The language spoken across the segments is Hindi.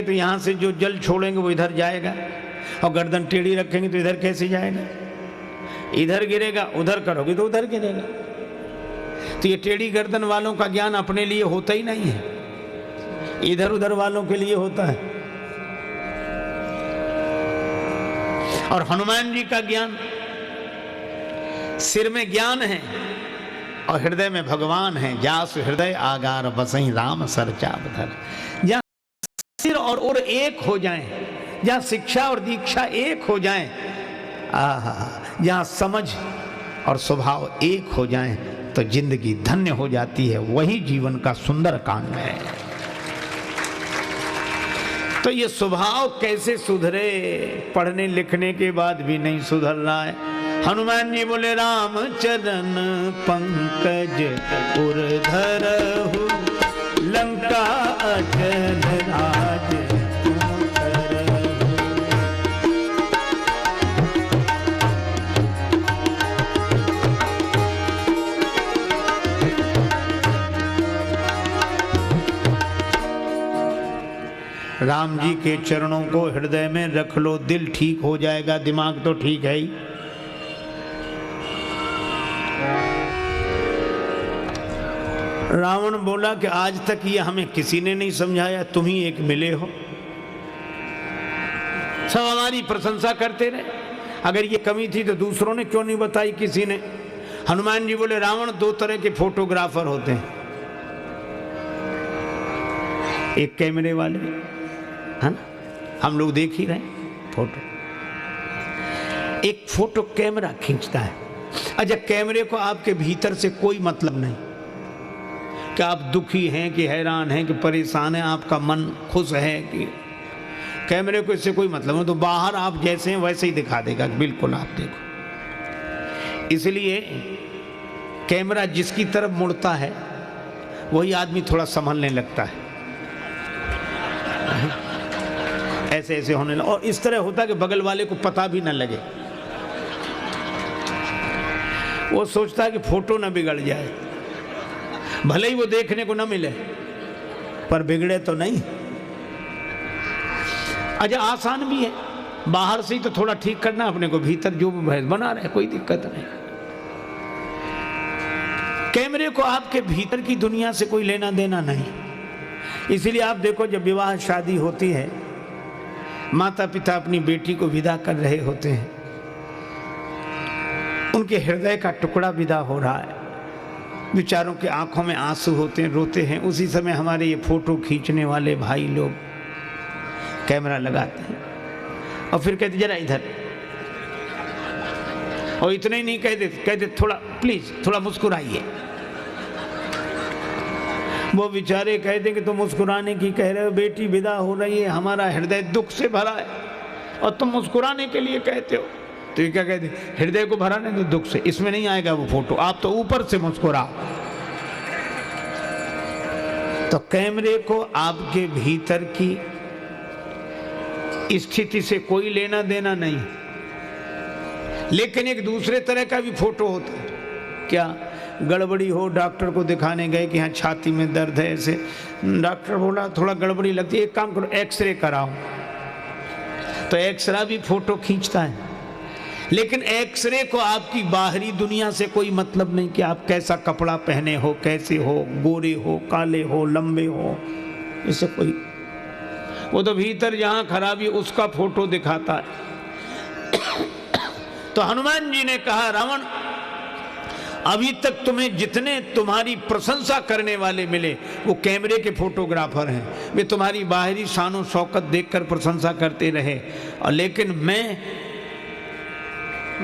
तो यहाँ से जो जल छोड़ेंगे वो इधर जाएगा, और गर्दन टेढ़ी रखेंगे तो इधर कैसे जाएगा? इधर गिरेगा, उधर करोगे तो उधर गिरेगा। तो ये टेढ़ी गर्दन वालों का ज्ञान अपने लिए होता ही नहीं है, इधर उधर वालों के लिए होता है। और हनुमान जी का ज्ञान, सिर में ज्ञान है और हृदय में भगवान है। जासु हृदय आगार बसई राम सरचाप धर। जहाँ सिर और उर एक हो जाएं, जहाँ शिक्षा और दीक्षा एक हो जाएं, जहाँ समझ और स्वभाव एक हो जाएं, तो जिंदगी धन्य हो जाती है। वही जीवन का सुंदर कांड है। तो ये स्वभाव कैसे सुधरे? पढ़ने लिखने के बाद भी नहीं सुधर रहा है। हनुमान जी बोले राम चरण पंकज उर्धरहु लंका अजन राज तुम करहु। राम जी के चरणों को हृदय में रख लो, दिल ठीक हो जाएगा, दिमाग तो ठीक है ही। रावण बोला कि आज तक ये हमें किसी ने नहीं समझाया, तुम ही एक मिले हो, सब हमारी प्रशंसा करते रहे, अगर ये कमी थी तो दूसरों ने क्यों नहीं बताई किसी ने? हनुमान जी बोले रावण दो तरह के फोटोग्राफर होते हैं, एक कैमरे वाले, है ना, हम लोग देख ही रहे फोटो, एक फोटो कैमरा खींचता है। अच्छा, कैमरे को आपके भीतर से कोई मतलब नहीं कि आप दुखी हैं कि हैरान हैं कि परेशान हैं, आपका मन खुश है कि, कैमरे को इससे कोई मतलब नहीं। तो बाहर आप जैसे हैं वैसे ही दिखा देगा, बिल्कुल आप देखो। इसलिए कैमरा जिसकी तरफ मुड़ता है वही आदमी थोड़ा संभलने लगता है, ऐसे ऐसे होने लगा। और इस तरह होता है कि बगल वाले को पता भी ना लगे, वो सोचता है कि फोटो ना बिगड़ जाए, भले ही वो देखने को ना मिले पर बिगड़े तो नहीं। अच्छा, आसान भी है, बाहर से ही तो थोड़ा ठीक करना अपने को, भीतर जो भैंस बना रहे कोई दिक्कत नहीं। कैमरे को आपके भीतर की दुनिया से कोई लेना देना नहीं। इसीलिए आप देखो, जब विवाह शादी होती है, माता पिता अपनी बेटी को विदा कर रहे होते हैं, उनके हृदय का टुकड़ा विदा हो रहा है, बेचारों के आंखों में आंसू होते हैं, रोते हैं। उसी समय हमारे ये फोटो खींचने वाले भाई लोग कैमरा लगाते हैं और फिर कहते जरा इधर, और इतना ही नहीं कहते थोड़ा प्लीज थोड़ा मुस्कुराइए। वो बेचारे कहते कि तुम मुस्कुराने की कह रहे हो, बेटी विदा हो रही है, हमारा हृदय दुख से भरा है और तुम मुस्कुराने के लिए कहते हो। तो ये क्या कहते, हृदय को भरा नहीं तो दुख से, इसमें नहीं आएगा वो फोटो, आप तो ऊपर से मुस्कुराओ। तो कैमरे को आपके भीतर की स्थिति से कोई लेना देना नहीं, लेकिन एक दूसरे तरह का भी फोटो होता है। क्या गड़बड़ी हो, डॉक्टर को दिखाने गए कि हाँ छाती में दर्द है, ऐसे डॉक्टर बोला थोड़ा गड़बड़ी लगती है, एक काम करो एक्सरे कराओ, तो एक्सरे भी फोटो खींचता है। लेकिन एक्सरे को आपकी बाहरी दुनिया से कोई मतलब नहीं कि आप कैसा कपड़ा पहने हो, कैसे हो, गोरे हो, काले हो, लंबे हो, इससे कोई, वो तो भीतर जहां खराबी उसका फोटो दिखाता है। तो हनुमान जी ने कहा रावण, अभी तक तुम्हें जितने तुम्हारी प्रशंसा करने वाले मिले वो कैमरे के फोटोग्राफर हैं, वे तुम्हारी बाहरी शान और शौकत देखकर प्रशंसा करते रहे, और लेकिन मैं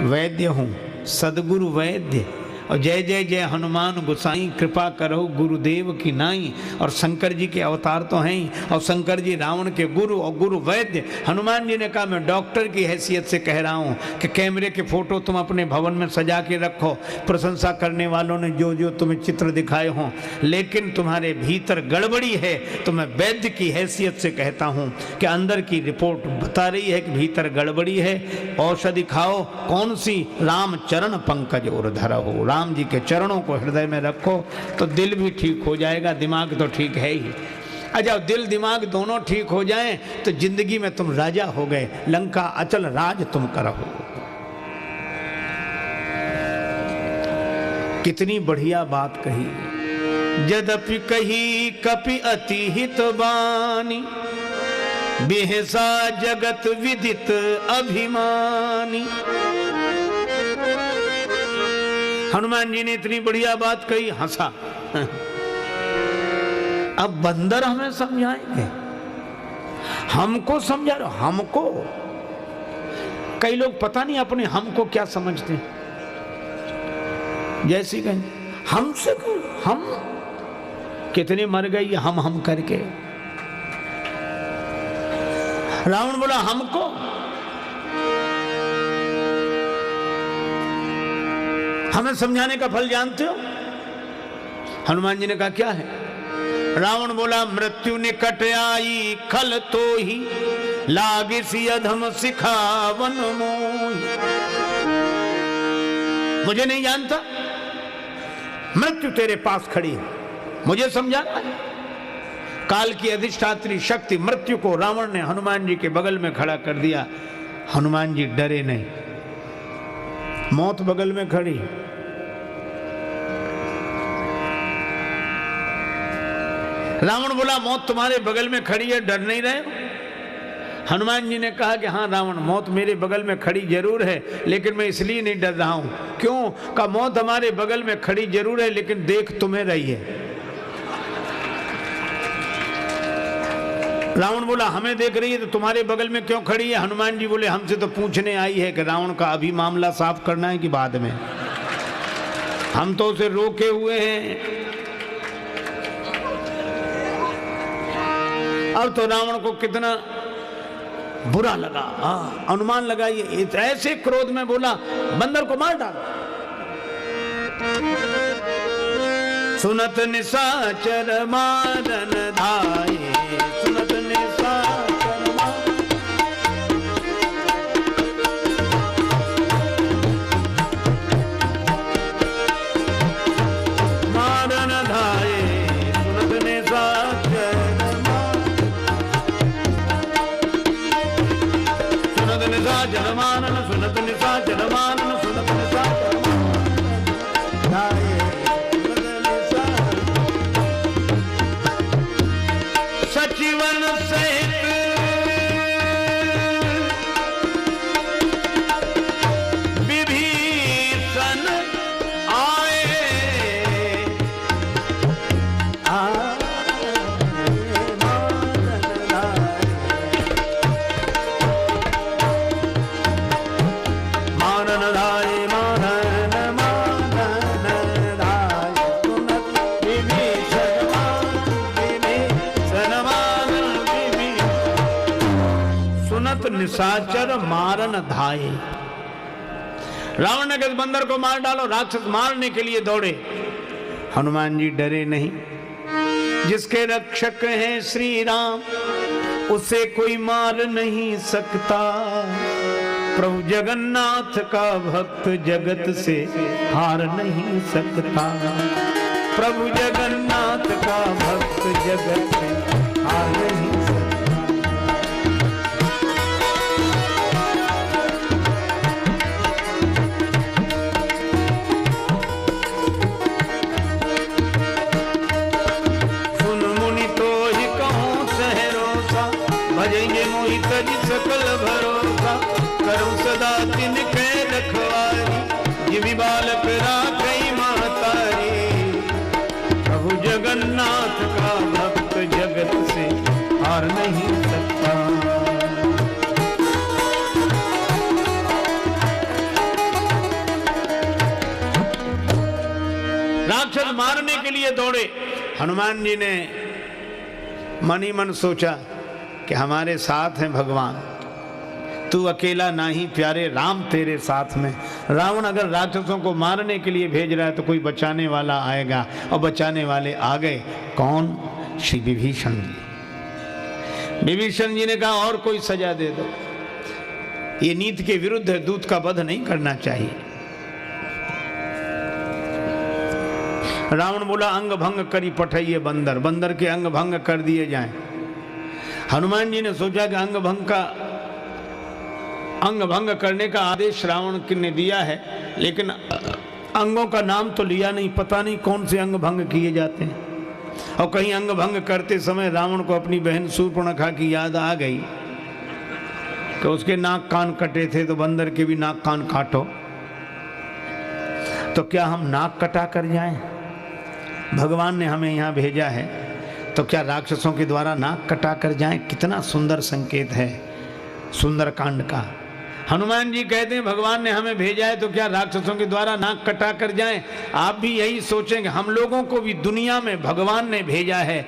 वैद्य हूँ, सदगुरु वैद्य, और जय जय जय हनुमान गोसाई, कृपा करो गुरुदेव की नाई। और शंकर जी के अवतार तो हैं ही, और शंकर जी रावण के गुरु और गुरु वैद्य। हनुमान जी ने कहा मैं डॉक्टर की हैसियत से कह रहा हूँ कि कैमरे के फोटो तुम अपने भवन में सजा के रखो, प्रशंसा करने वालों ने जो जो तुम्हें चित्र दिखाए हों, लेकिन तुम्हारे भीतर गड़बड़ी है। तो मैं वैद्य की हैसियत से कहता हूँ कि अंदर की रिपोर्ट बता रही है कि भीतर गड़बड़ी है। औषधि खाओ, कौन सी? राम चरण पंकज उर्धरहु, राम जी के चरणों को हृदय में रखो तो दिल भी ठीक हो जाएगा, दिमाग तो ठीक है ही। अच्छा, दिल दिमाग दोनों ठीक हो जाएं तो जिंदगी में तुम राजा हो गए, लंका अचल राज तुम करो। कितनी बढ़िया बात कही। यद्यपि कही कपि अति हित बानी, बिहसा जगत विदित अभिमानी। हनुमान जी ने इतनी बढ़िया बात कही, हंसा। अब बंदर हमें समझाएंगे, हमको समझा रहे, हमको। कई लोग पता नहीं अपने हमको क्या समझते हैं। जैसी कहें हमसे, हम कितने मर गए हम करके। रावण बोला हमको, हमें समझाने का फल जानते हो? हनुमान जी ने कहा क्या है? रावण बोला मृत्यु निकट आई खल तो ही, लागे सी अधम सिखावन मोही। मुझे नहीं जानता, मृत्यु तेरे पास खड़ी है, मुझे समझाना है। काल की अधिष्ठात्री शक्ति मृत्यु को रावण ने हनुमान जी के बगल में खड़ा कर दिया। हनुमान जी डरे नहीं, मौत बगल में खड़ी। रावण बोला मौत तुम्हारे बगल में खड़ी है, डर नहीं रहे? हनुमान जी ने कहा कि हाँ रावण, मौत मेरे बगल में खड़ी जरूर है, लेकिन मैं इसलिए नहीं डर रहा हूं। क्यों? का मौत हमारे बगल में खड़ी जरूर है, लेकिन देख तुम्हें रही है। रावण बोला हमें देख रही है तो तुम्हारे बगल में क्यों खड़ी है? हनुमान जी बोले हमसे तो पूछने आई है कि रावण का अभी मामला साफ करना है कि बाद में? हम तो उसे रोके हुए हैं। अब तो रावण को कितना बुरा लगा, अनुमान लगाइए, ऐसे क्रोध में बोला बंदर को मार डालो। सुनत निशाचर मारन धाये, सुनत निशाचर मारन धाये, सुनत निशाचर जनमानन, सुनत निशा जनमानन, सुनत निशा सचिवन सहित विभीषण आए, निशाचर मारन धाये। रावण ने कहा बंदर को मार डालो, राक्षस मारने के लिए दौड़े। हनुमान जी डरे नहीं। जिसके रक्षक हैं श्री राम, उसे कोई मार नहीं सकता। प्रभु जगन्नाथ का भक्त जगत से हार नहीं सकता। प्रभु जगन्नाथ का भक्त जगत से हार नहीं सकता। सकल भरोसा करूं सदा तिनके रखवारी, जिमि बालक राखई महतारी। प्रभु जगन्नाथ का भक्त जगत से हार नहीं सकता। राक्षस मारने के लिए दौड़े। हनुमान जी ने मन ही मन सोचा कि हमारे साथ हैं भगवान, तू अकेला नहीं प्यारे, राम तेरे साथ में। रावण अगर राक्षसों को मारने के लिए भेज रहा है तो कोई बचाने वाला आएगा, और बचाने वाले आ गए। कौन? श्री विभीषण जी। विभीषण जी ने कहा और कोई सजा दे दो, ये नीति के विरुद्ध है, दूत का वध नहीं करना चाहिए। रावण बोला अंग भंग करी पठाइए बंदर, बंदर के अंग भंग कर दिए जाएं। हनुमान जी ने सोचा कि अंग भंग करने का आदेश रावण ने दिया है, लेकिन अंगों का नाम तो लिया नहीं, पता नहीं कौन से अंग भंग किए जाते हैं। और कहीं अंग भंग करते समय रावण को अपनी बहन शूर्पणखा की याद आ गई कि उसके नाक कान कटे थे, तो बंदर के भी नाक कान काटो। तो क्या हम नाक कटा कर जाएं? भगवान ने हमें यहाँ भेजा है, तो क्या राक्षसों के द्वारा नाक कटा कर जाएं? कितना सुंदर संकेत है सुंदर कांड का। हनुमान जी कहते हैं भगवान ने हमें भेजा है, तो क्या राक्षसों के द्वारा नाक कटा कर जाएं? आप भी यही सोचेंगे, हम लोगों को भी दुनिया में भगवान ने भेजा है।